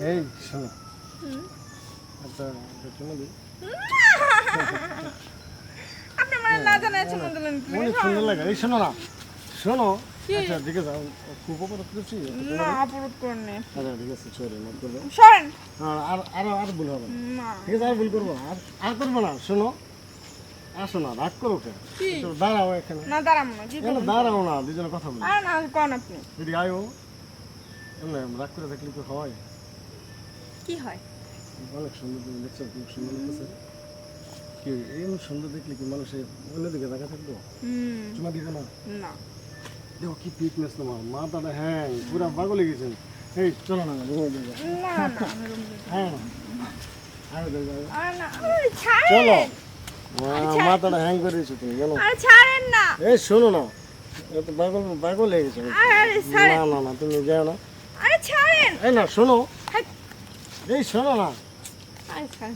এই শোনো আচ্ছা চুমু দিই আপনি মানে না জানেন চুমু দিলেন কি? অনেক সুন্দর লাগে এই শোনো না শোনো কি? আচ্ছা ঠিক আছে খুব অপরাধ করছি না অপরাধ করেন না। আচ্ছা ঠিক আছে সরি মাফ করবো সরেন। আর ভুল হবে না না ঠিক আছে আর ভুল করবো না আর করবো না শোনো আসো না রাগ করো কেন কি? একটু দাঁড়াও এখানে না দাঁড়াম না কি এখানে করবেন? দাঁড়াও না দুজনে কথা বলি আর না কোন আপনি যদি আয়ো এমনি রাগ করে থাকলে কি হয় কি হয়? অনেক সুন্দর তুমি দেখছো খুব সুন্দর লাগতেছে কি এমন সুন্দর দেখলে কি মানুষের অন্যদিকে দেখা থাকবো চুমা দিবে না না দেখো কি ফিটনেস তোমার মাথাটা হ্যাঁ পুরা পাগল হয়ে গেছেন এই চলো না রুমে দিয়ে যাও। না না আমি রুম যাই। হ্যাঁ আরে যাও, যাও। আর না আরে ছাড়েন। চলো মাথাটা হ্যাং করে দিয়েছো তুমি জানো আরে ছাড়েন না। এই শোনো না এত পাগল পাগল হয়ে গেছে আরে ছাড়েন। না তুমি যাও না আরে ছাড়েন। এই না শোনো হাট। এই শোনো না আরে ছাড়েন।